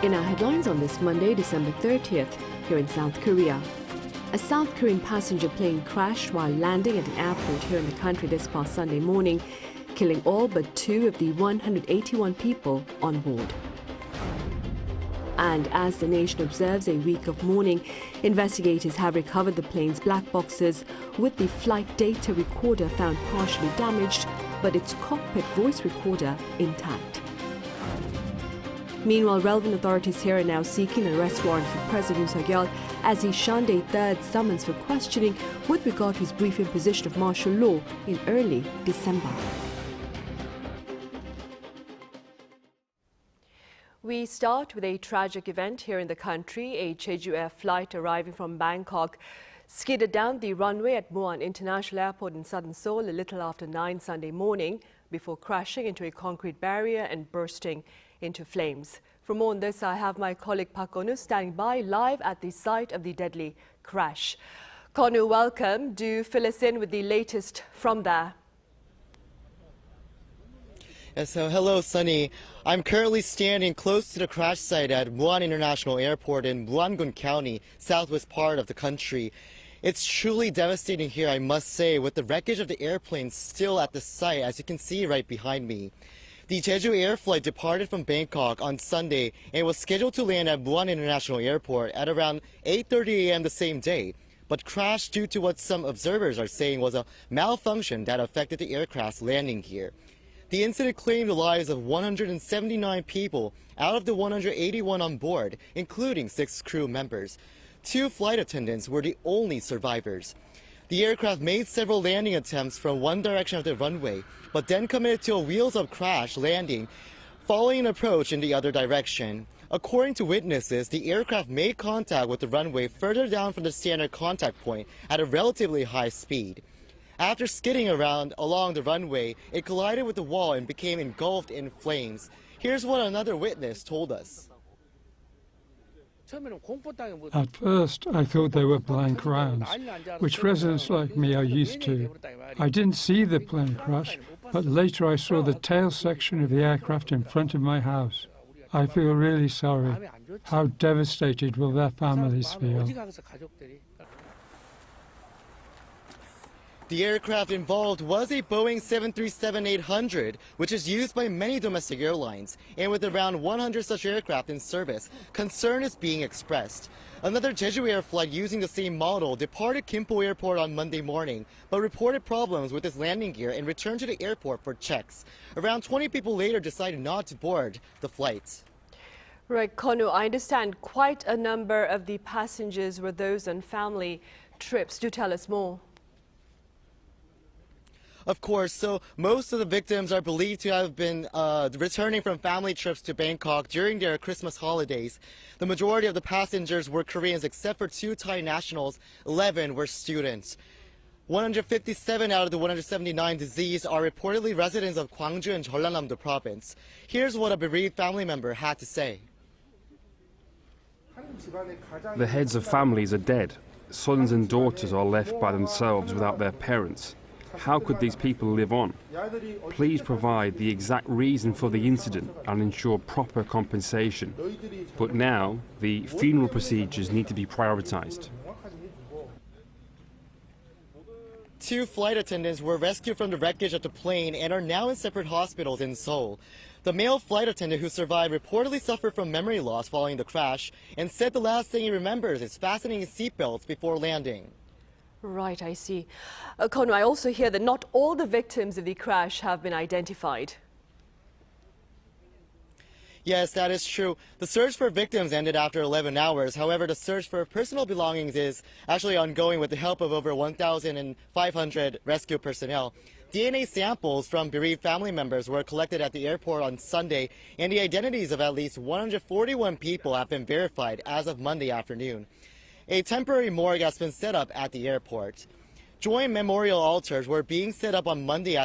In our headlines on this Monday, December 30th, here in South Korea. A South Korean passenger plane crashed while landing at an airport here in the country this past Sunday morning, killing all but 2 of the 181 people on board. And as the nation observes a week of mourning, investigators have recovered the plane's black boxes, with the flight data recorder found partially damaged, but its cockpit voice recorder intact. Meanwhile, relevant authorities here are now seeking an arrest warrant for President Yoon Suk-yeol as he shunned a third summons for questioning with regard to his brief imposition of martial law in early December. We start with a tragic event here in the country. A Jeju Air flight arriving from Bangkok skidded down the runway at Muan International Airport in southern Seoul a little after 9 Sunday morning before crashing into a concrete barrier and bursting into flames. For more on this, I have my colleague Park Konu standing by live at the site of the deadly crash. Konu, welcome. Do fill us in with the latest from there. Yes, so hello, Sunny. I'm currently standing close to the crash site at Muan International Airport in Muan-gun County, southwest part of the country. It's truly devastating here, I must say, with the wreckage of the airplane still at the site, as you can see right behind me. The Jeju Air flight departed from Bangkok on Sunday and was scheduled to land at Muan International Airport at around 8:30 a.m. the same day, but crashed due to what some observers are saying was a malfunction that affected the aircraft's landing gear. The incident claimed the lives of 179 people out of the 181 on board, including 6 crew members. 2 flight attendants were the only survivors. The aircraft made several landing attempts from one direction of the runway, but then committed to a wheels-up crash landing, following an approach in the other direction. According to witnesses, the aircraft made contact with the runway further down from the standard contact point at a relatively high speed. After skidding around along the runway, it collided with the wall and became engulfed in flames. Here's what another witness told us. At first, I thought they were blank rounds, which residents like me are used to. I didn't see the plane crash, but later I saw the tail section of the aircraft in front of my house. I feel really sorry. How devastated will their families feel? The aircraft involved was a Boeing 737-800, which is used by many domestic airlines, and with around 100 such aircraft in service, concern is being expressed. Another Jeju Air flight using the same model departed Gimpo Airport on Monday morning, but reported problems with its landing gear and returned to the airport for checks. Around 20 people later decided not to board the flight. Right, Konu, I understand quite a number of the passengers were those on family trips. Do tell us more. Of course, so most of the victims are believed to have been returning from family trips to Bangkok during their Christmas holidays. The majority of the passengers were Koreans except for 2 Thai nationals. 11 were students. 157 out of the 179 deceased are reportedly residents of Gwangju and Jeollanam-do province. Here's what a bereaved family member had to say. The heads of families are dead. Sons and daughters are left by themselves without their parents. How could these people live on? Please provide the exact reason for the incident and ensure proper compensation. But now, the funeral procedures need to be prioritized. 2 flight attendants were rescued from the wreckage of the plane and are now in separate hospitals in Seoul. The male flight attendant who survived reportedly suffered from memory loss following the crash and said the last thing he remembers is fastening his seatbelts before landing. Right, I see. Konu, I also hear that not all the victims of the crash have been identified. Yes, that is true. The search for victims ended after 11 hours. However, the search for personal belongings is actually ongoing with the help of over 1,500 rescue personnel. DNA samples from bereaved family members were collected at the airport on Sunday, and the identities of at least 141 people have been verified as of Monday afternoon. A temporary morgue has been set up at the airport. Joint memorial altars were being set up on Monday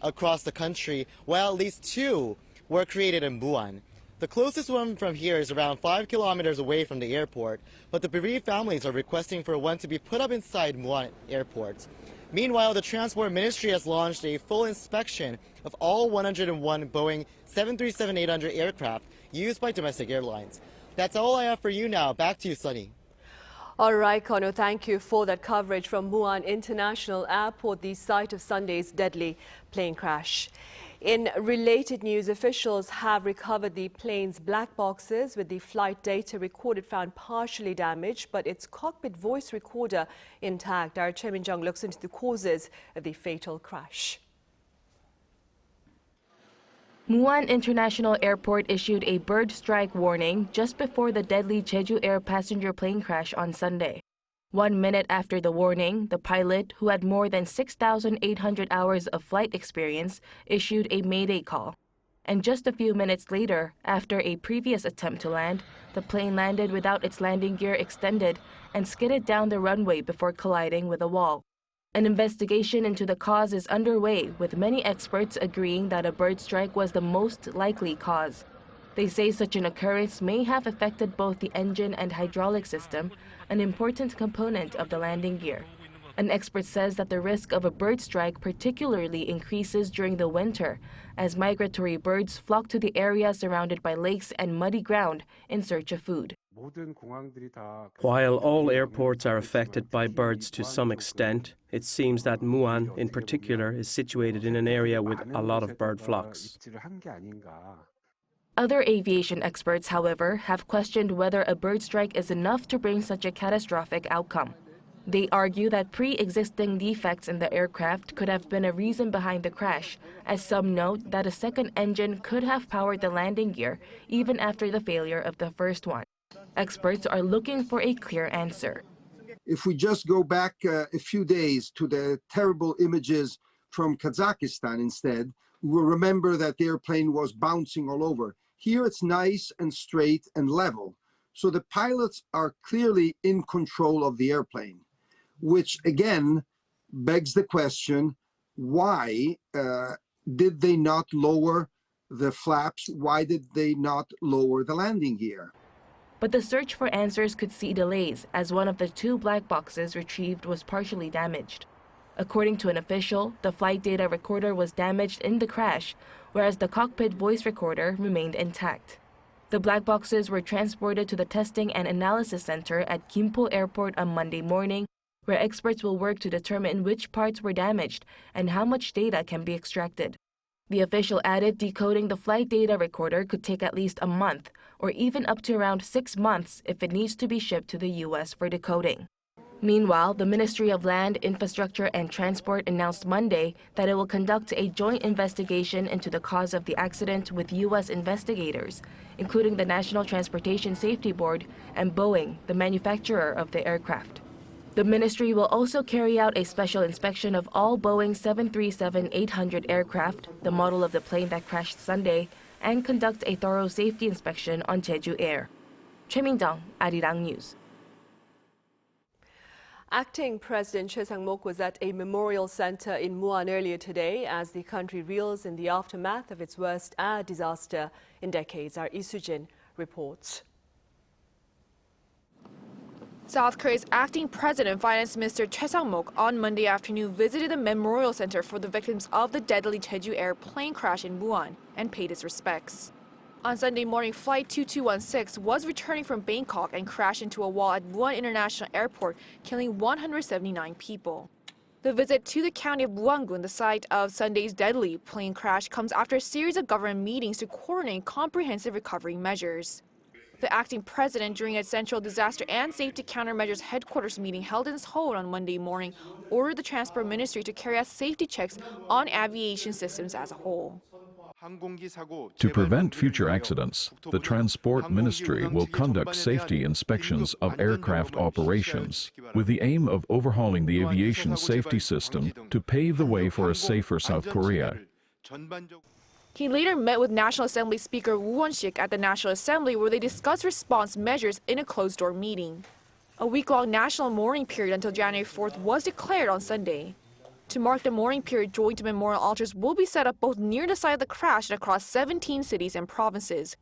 across the country, while at least 2 were created in Muan. The closest one from here is around 5 kilometers away from the airport, but the bereaved families are requesting for one to be put up inside Muan Airport. Meanwhile, the Transport Ministry has launched a full inspection of all 101 Boeing 737-800 aircraft used by domestic airlines. That's all I have for you now. Back to you, Sunny. All right, Kono, thank you for that coverage from Muan International Airport, the site of Sunday's deadly plane crash. In related news, officials have recovered the plane's black boxes with the flight data recorded found partially damaged, but its cockpit voice recorder intact. Our Choi Min-jung looks into the causes of the fatal crash. Muan International Airport issued a bird strike warning just before the deadly Jeju Air passenger plane crash on Sunday. 1 minute after the warning, the pilot, who had more than 6,800 hours of flight experience, issued a mayday call. And just a few minutes later, after a previous attempt to land, the plane landed without its landing gear extended and skidded down the runway before colliding with a wall. An investigation into the cause is underway, with many experts agreeing that a bird strike was the most likely cause. They say such an occurrence may have affected both the engine and hydraulic system, an important component of the landing gear. An expert says that the risk of a bird strike particularly increases during the winter, as migratory birds flock to the area surrounded by lakes and muddy ground in search of food. While all airports are affected by birds to some extent, it seems that Muan, in particular, is situated in an area with a lot of bird flocks. Other aviation experts, however, have questioned whether a bird strike is enough to bring such a catastrophic outcome. They argue that pre-existing defects in the aircraft could have been a reason behind the crash, as some note that a second engine could have powered the landing gear even after the failure of the first one. Experts are looking for a clear answer. If we just go back a few days to the terrible images from Kazakhstan instead, we will remember that the airplane was bouncing all over. Here it's nice and straight and level. So the pilots are clearly in control of the airplane, which again begs the question, why did they not lower the flaps? Why did they not lower the landing gear? But the search for answers could see delays, as one of the 2 black boxes retrieved was partially damaged. According to an official, the flight data recorder was damaged in the crash, whereas the cockpit voice recorder remained intact. The black boxes were transported to the Testing and Analysis Center at Gimpo Airport on Monday morning, where experts will work to determine which parts were damaged and how much data can be extracted. The official added decoding the flight data recorder could take at least a month, or even up to around 6 months if it needs to be shipped to the U.S. for decoding. Meanwhile, the Ministry of Land, Infrastructure and Transport announced Monday that it will conduct a joint investigation into the cause of the accident with U.S. investigators, including the National Transportation Safety Board and Boeing, the manufacturer of the aircraft. The ministry will also carry out a special inspection of all Boeing 737-800 aircraft, the model of the plane that crashed Sunday, and conduct a thorough safety inspection on Jeju Air. Choi Min-jung, Arirang News. Acting President Choi Sang-mok was at a memorial center in Muan earlier today as the country reels in the aftermath of its worst air disaster in decades. Our Lee Soo-jin reports. South Korea's acting president, Finance Minister Choi Sang-mok, on Monday afternoon visited the memorial center for the victims of the deadly Jeju Air plane crash in Muan and paid his respects. On Sunday morning, Flight 2216 was returning from Bangkok and crashed into a wall at Muan International Airport, killing 179 people. The visit to the county of Muan-gun, the site of Sunday's deadly plane crash, comes after a series of government meetings to coordinate comprehensive recovery measures. The acting president, during a Central Disaster and Safety Countermeasures headquarters meeting held in Seoul on Monday morning, ordered the Transport Ministry to carry out safety checks on aviation systems as a whole. To prevent future accidents, the Transport Ministry will conduct safety inspections of aircraft operations with the aim of overhauling the aviation safety system to pave the way for a safer South Korea. He later met with National Assembly Speaker Woo Won-sik at the National Assembly, where they discussed response measures in a closed-door meeting. A week-long national mourning period until January 4th was declared on Sunday. To mark the mourning period, joint memorial altars will be set up both near the site of the crash and across 17 cities and provinces.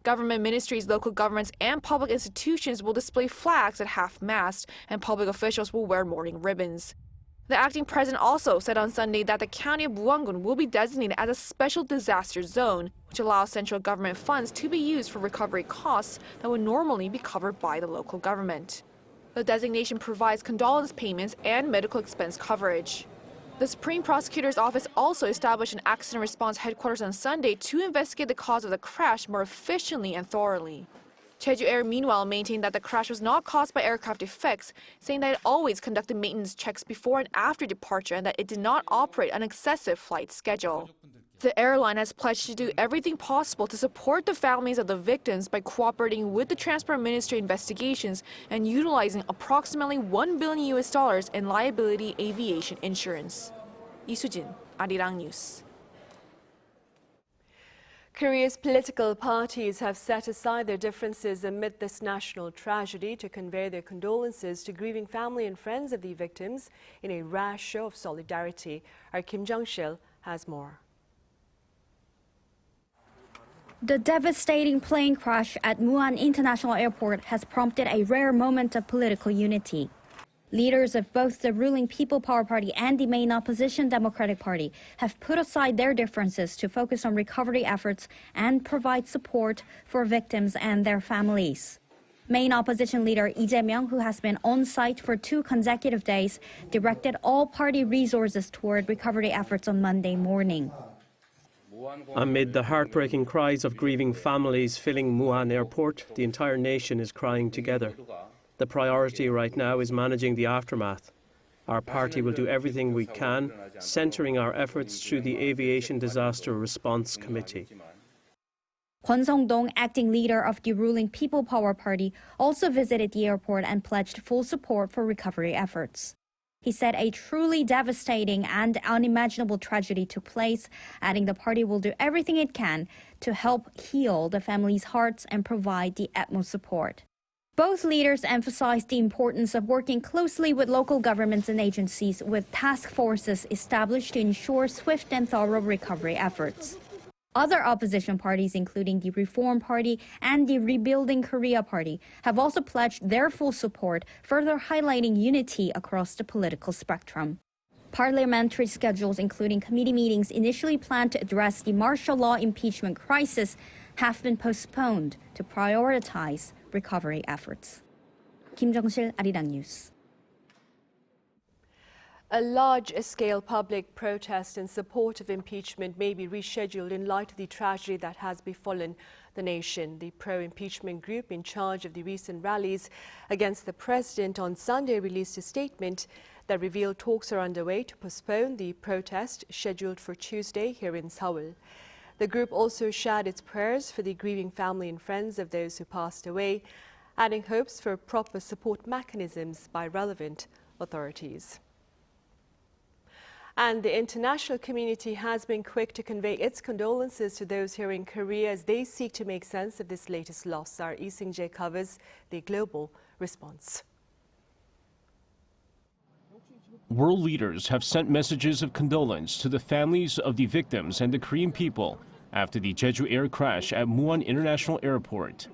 Government ministries, local governments, and public institutions will display flags at half-mast, and public officials will wear mourning ribbons. The acting president also said on Sunday that the county of Muan will be designated as a special disaster zone, which allows central government funds to be used for recovery costs that would normally be covered by the local government. The designation provides condolence payments and medical expense coverage. The Supreme Prosecutor's Office also established an accident response headquarters on Sunday to investigate the cause of the crash more efficiently and thoroughly. Jeju Air, meanwhile, maintained that the crash was not caused by aircraft defects, saying that it always conducted maintenance checks before and after departure and that it did not operate an excessive flight schedule. The airline has pledged to do everything possible to support the families of the victims by cooperating with the Transport Ministry investigations and utilizing approximately $1 billion in liability aviation insurance. Lee Soo-jin, Arirang News. Korea's political parties have set aside their differences amid this national tragedy to convey their condolences to grieving family and friends of the victims in a rare show of solidarity. Our Kim Jung-sil has more. The devastating plane crash at Muan International Airport has prompted a rare moment of political unity. Leaders of both the ruling People Power Party and the main opposition Democratic Party have put aside their differences to focus on recovery efforts and provide support for victims and their families. Main opposition leader Lee Jae-myung, who has been on site for 2 consecutive days, directed all party resources toward recovery efforts on Monday morning. Amid the heartbreaking cries of grieving families filling Muan Airport, the entire nation is crying together. The priority right now is managing the aftermath. Our party will do everything we can, centering our efforts through the Aviation Disaster Response Committee. Kwon Song-dong, acting leader of the ruling People Power Party, also visited the airport and pledged full support for recovery efforts. He said a truly devastating and unimaginable tragedy took place, adding the party will do everything it can to help heal the families' hearts and provide the utmost support. Both leaders emphasized the importance of working closely with local governments and agencies with task forces established to ensure swift and thorough recovery efforts. Other opposition parties, including the Reform Party and the Rebuilding Korea Party, have also pledged their full support, further highlighting unity across the political spectrum. Parliamentary schedules, including committee meetings initially planned to address the martial law impeachment crisis, have been postponed to prioritize recovery efforts. Kim Jung-sil, Arirang News. A large-scale public protest in support of impeachment may be rescheduled in light of the tragedy that has befallen the nation. The pro-impeachment group in charge of the recent rallies against the president on Sunday released a statement that revealed talks are underway to postpone the protest scheduled for Tuesday here in Seoul. The group also shared its prayers for the grieving family and friends of those who passed away, adding hopes for proper support mechanisms by relevant authorities. And the international community has been quick to convey its condolences to those here in Korea as they seek to make sense of this latest loss. Our Lee Seung-jae covers the global response. World leaders have sent messages of condolence to the families of the victims and the Korean people after the Jeju Air crash at Muan International Airport.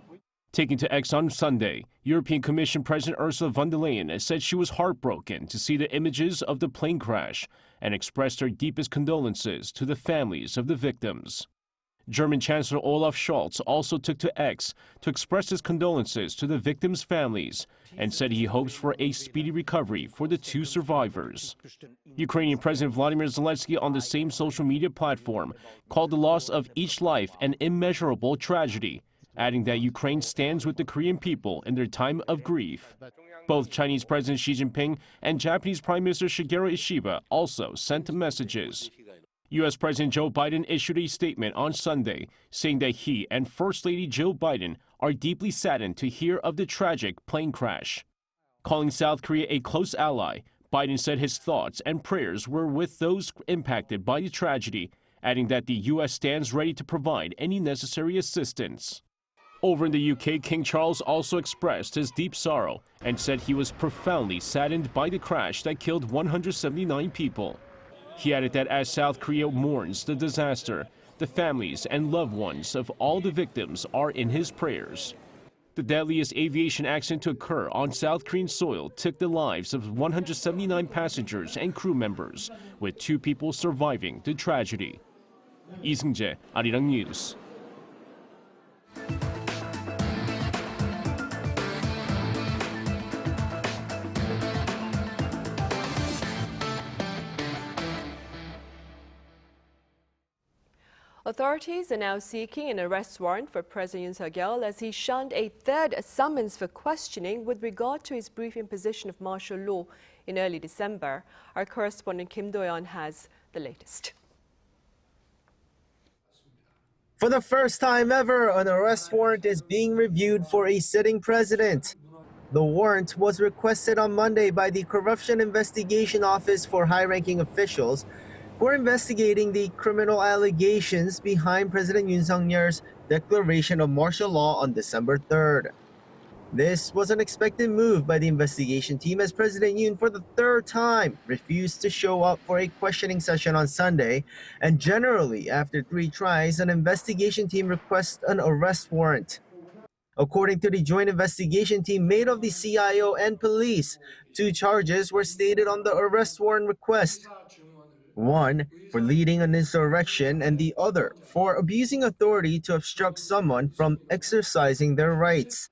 Taking to X on Sunday, European Commission President Ursula von der Leyen said she was heartbroken to see the images of the plane crash and expressed her deepest condolences to the families of the victims. German Chancellor Olaf Scholz also took to X to express his condolences to the victims' families and said he hopes for a speedy recovery for the 2 survivors. Ukrainian President Vladimir Zelensky on the same social media platform called the loss of each life an immeasurable tragedy, adding that Ukraine stands with the Korean people in their time of grief. Both Chinese President Xi Jinping and Japanese Prime Minister Shigeru Ishiba also sent messages. U.S. President Joe Biden issued a statement on Sunday saying that he and First Lady Jill Biden are deeply saddened to hear of the tragic plane crash. Calling South Korea a close ally, Biden said his thoughts and prayers were with those impacted by the tragedy, adding that the U.S. stands ready to provide any necessary assistance. Over in the UK, King Charles also expressed his deep sorrow and said he was profoundly saddened by the crash that killed 179 people. He added that as South Korea mourns the disaster, the families and loved ones of all the victims are in his prayers. The deadliest aviation accident to occur on South Korean soil took the lives of 179 passengers and crew members, with 2 people surviving the tragedy. Lee Seung-jae, Arirang News. Authorities are now seeking an arrest warrant for President Yoon Suk-yeol as he shunned a third summons for questioning with regard to his brief imposition of martial law in early December. Our correspondent Kim Do-yeon has the latest. For the first time ever, an arrest warrant is being reviewed for a sitting president. The warrant was requested on Monday by the Corruption Investigation Office for high-ranking officials who are investigating the criminal allegations behind President Yoon Suk-yeol's declaration of martial law on December 3rd. This was an expected move by the investigation team as President Yoon, for the third time, refused to show up for a questioning session on Sunday, and generally, after 3 tries, an investigation team requests an arrest warrant. According to the joint investigation team made of the CIO and police, 2 charges were stated on the arrest warrant request. One for leading an insurrection and the other for abusing authority to obstruct someone from exercising their rights.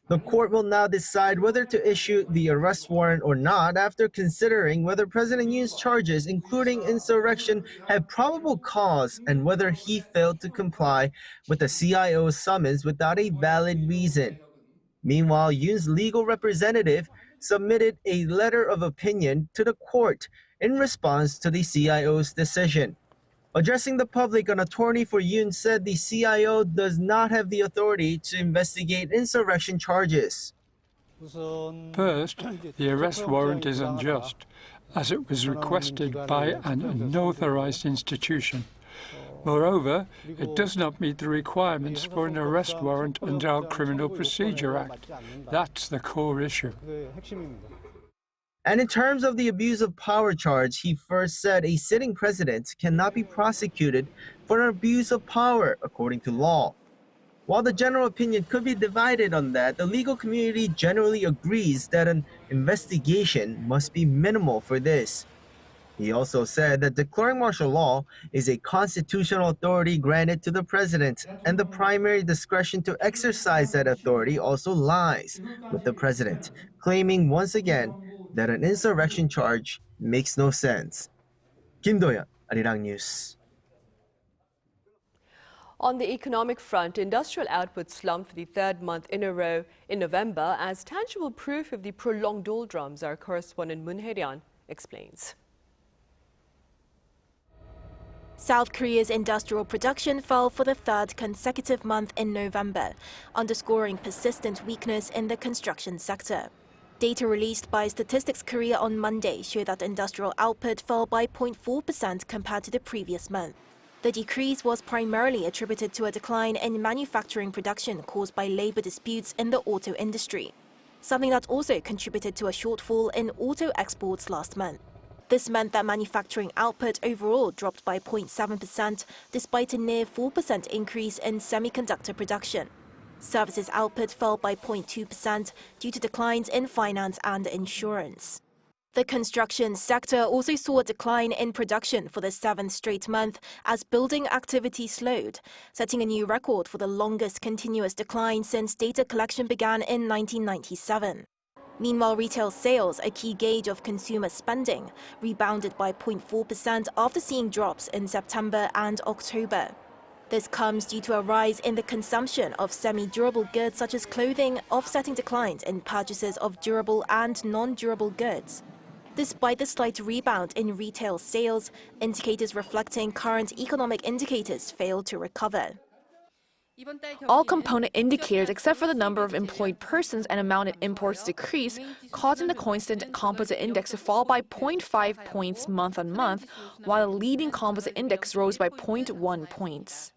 The court will now decide whether to issue the arrest warrant or not after considering whether President Yoon's charges, including insurrection, have probable cause and whether he failed to comply with the CIO's summons without a valid reason. Meanwhile, Yoon's legal representative submitted a letter of opinion to the court in response to the CIO's decision. Addressing the public, an attorney for Yoon said the CIO does not have the authority to investigate insurrection charges. First, the arrest warrant is unjust, as it was requested by an unauthorized institution. Moreover, it does not meet the requirements for an arrest warrant under our Criminal Procedure Act. That's the core issue. And in terms of the abuse of power charge, he first said a sitting president cannot be prosecuted for an abuse of power according to law. While the general opinion could be divided on that, the legal community generally agrees that an investigation must be minimal for this. He also said that declaring martial law is a constitutional authority granted to the president, and the primary discretion to exercise that authority also lies with the president, claiming once again that an insurrection charge makes no sense. Kim Do-yeon, Arirang News. On the economic front, industrial output slumped for the 3rd month in a row in November as tangible proof of the prolonged doldrums. Our correspondent Moon Hae-ryun explains. South Korea's industrial production fell for the 3rd consecutive month in November, underscoring persistent weakness in the construction sector. Data released by Statistics Korea on Monday showed that industrial output fell by 0.4% compared to the previous month. The decrease was primarily attributed to a decline in manufacturing production caused by labor disputes in the auto industry, something that also contributed to a shortfall in auto exports last month. This meant that manufacturing output overall dropped by 0.7%, despite a near 4% increase in semiconductor production. Services output fell by 0.2% due to declines in finance and insurance. The construction sector also saw a decline in production for the 7th straight month as building activity slowed, setting a new record for the longest continuous decline since data collection began in 1997. Meanwhile, retail sales, a key gauge of consumer spending, rebounded by 0.4% after seeing drops in September and October. This comes due to a rise in the consumption of semi-durable goods such as clothing, offsetting declines in purchases of durable and non-durable goods. Despite the slight rebound in retail sales, indicators reflecting current economic indicators failed to recover. All component indicators except for the number of employed persons and amount in imports decreased, causing the constant composite index to fall by 0.5 points month on month, while the leading composite index rose by 0.1 points.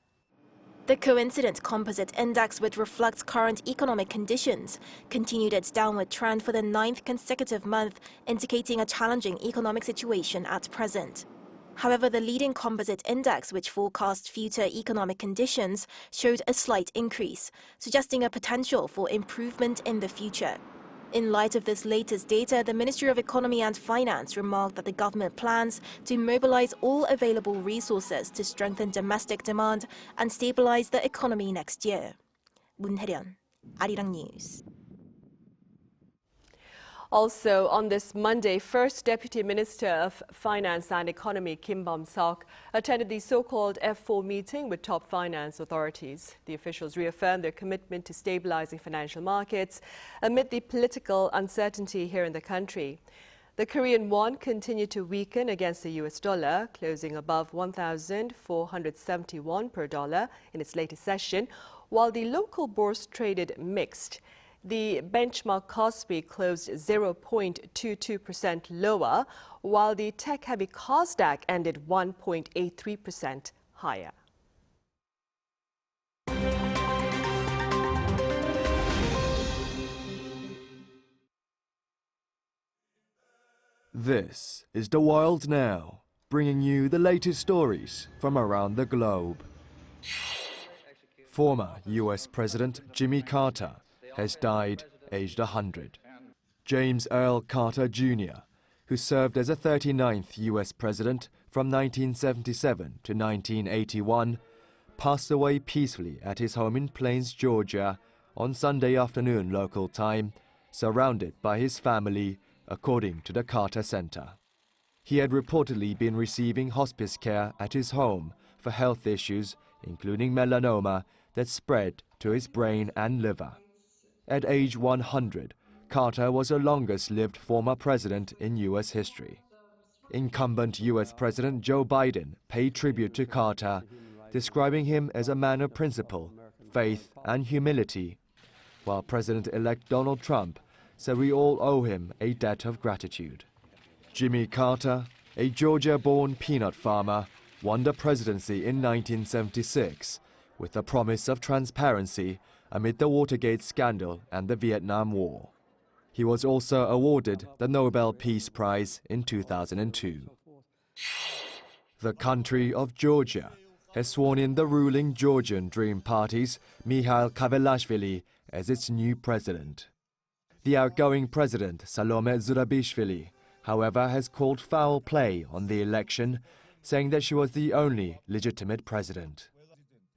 The coincident composite index, which reflects current economic conditions, continued its downward trend for the 9th consecutive month, indicating a challenging economic situation at present. However, the leading composite index, which forecasts future economic conditions, showed a slight increase, suggesting a potential for improvement in the future. In light of this latest data, the Ministry of Economy and Finance remarked that the government plans to mobilize all available resources to strengthen domestic demand and stabilize the economy next year. 문혜련, Arirang News. Also, on this Monday, First Deputy Minister of Finance and Economy Kim Bum-seok attended the so-called F4 meeting with top finance authorities. The officials reaffirmed their commitment to stabilizing financial markets amid the political uncertainty here in the country. The Korean won continued to weaken against the US dollar, closing above 1,471 per dollar in its latest session, while the local bourse traded mixed. The benchmark Kospi closed 0.22% lower, while the tech-heavy Kosdaq ended 1.83% higher. This is The World Now, bringing you the latest stories from around the globe. Former US President Jimmy Carter has died aged 100. James Earl Carter Jr., who served as a 39th US president from 1977 to 1981, passed away peacefully at his home in Plains, Georgia, on Sunday afternoon local time, surrounded by his family, according to the Carter Center. He had reportedly been receiving hospice care at his home for health issues, including melanoma, that spread to his brain and liver. At age 100, Carter was the longest-lived former president in U.S. history. Incumbent U.S. President Joe Biden paid tribute to Carter, describing him as a man of principle, faith, and humility, while President-elect Donald Trump said we all owe him a debt of gratitude. Jimmy Carter, a Georgia-born peanut farmer, won the presidency in 1976 with the promise of transparency amid the Watergate scandal and the Vietnam War. He was also awarded the Nobel Peace Prize in 2002. The country of Georgia has sworn in the ruling Georgian Dream Party's Mikhail Kavelashvili as its new president. The outgoing president, Salome Zurabishvili, however, has called foul play on the election, saying that she was the only legitimate president.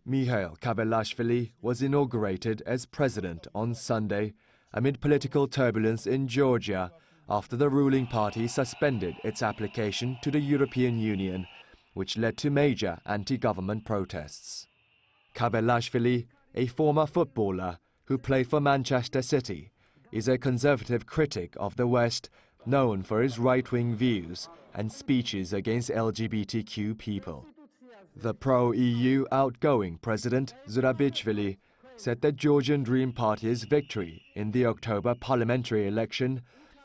Mikhail Kavelashvili was inaugurated as president on Sunday amid political turbulence in Georgia after the ruling party suspended its application to the European Union, which led to major anti-government protests. Kavelashvili, a former footballer who played for Manchester City, is a conservative critic of the West, known for his right-wing views and speeches against LGBTQ people. The pro-EU outgoing President Zurabishvili said the Georgian Dream Party's victory in the October parliamentary election,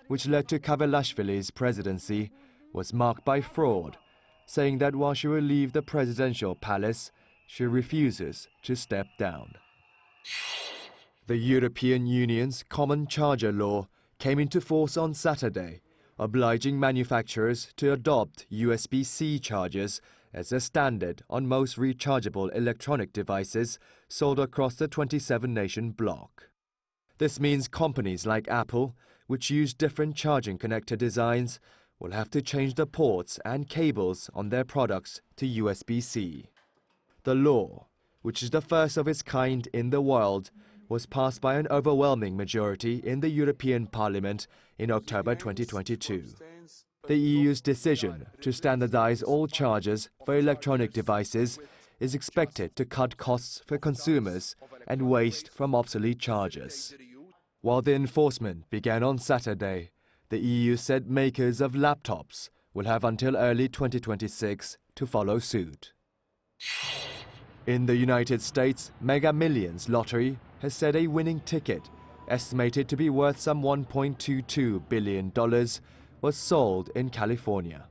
which led to Kavelashvili's presidency, was marked by fraud, saying that while she will leave the presidential palace, she refuses to step down. The European Union's Common Charger Law came into force on Saturday, obliging manufacturers to adopt USB-C chargers as a standard on most rechargeable electronic devices sold across the 27-nation bloc. This means companies like Apple, which use different charging connector designs, will have to change the ports and cables on their products to USB-C. The law, which is the first of its kind in the world, was passed by an overwhelming majority in the European Parliament in October 2022. The EU's decision to standardize all chargers for electronic devices is expected to cut costs for consumers and waste from obsolete chargers. While the enforcement began on Saturday, the EU said makers of laptops will have until early 2026 to follow suit. In the United States, Mega Millions lottery has said a winning ticket, estimated to be worth some $1.22 billion, was sold in California.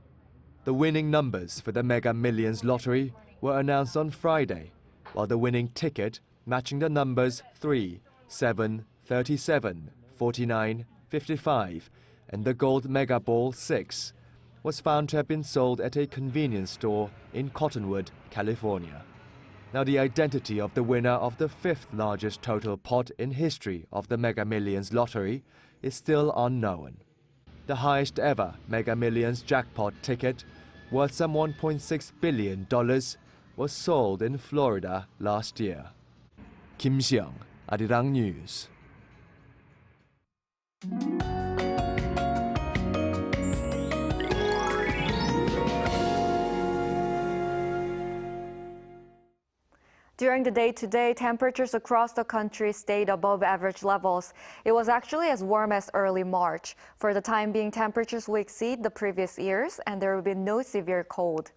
The winning numbers for the Mega Millions lottery were announced on Friday, while the winning ticket, matching the numbers 3, 7, 37, 49, 55, and the gold Mega Ball 6, was found to have been sold at a convenience store in Cottonwood, California. Now, the identity of the winner of the 5th largest total pot in history of the Mega Millions lottery is still unknown. The highest ever Mega Millions jackpot ticket, worth some $1.6 billion, was sold in Florida last year. Kim Seong, Arirang News. During the day today, temperatures across the country stayed above average levels. It was actually as warm as early March. For the time being, temperatures will exceed the previous years, and there will be no severe cold.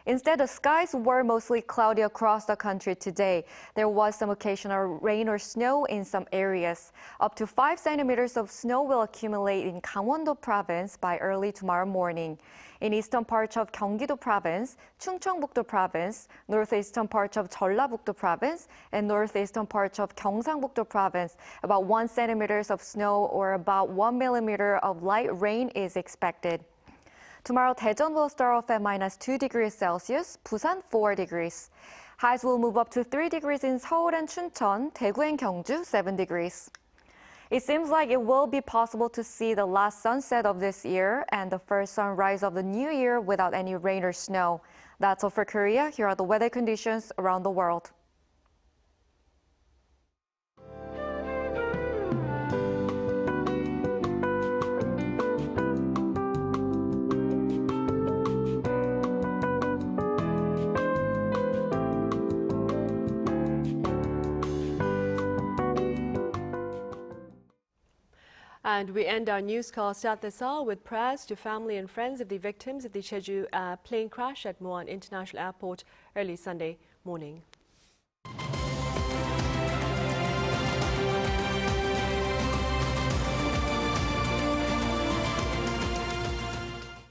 Instead, the skies were mostly cloudy across the country today. There was some occasional rain or snow in some areas. Up to 5 centimeters of snow will accumulate in Gangwon-do province by early tomorrow morning. In eastern parts of Gyeonggi-do province, Chungcheongbuk-do province, northeastern parts of Jeollabuk-do province, and northeastern parts of Gyeongsang-buk-do province, about 1 centimeters of snow or about 1 millimeter of light rain is expected. Tomorrow, Daejeon will start off at -2 degrees Celsius, Busan 4 degrees. Highs will move up to 3 degrees in Seoul and Chuncheon, Daegu and Gyeongju 7 degrees. It seems like it will be possible to see the last sunset of this year and the first sunrise of the new year without any rain or snow. That's all for Korea. Here are the weather conditions around the world. And we end our newscast at this hour with prayers to family and friends of the victims of the Jeju Air plane crash at Muan International Airport early Sunday morning.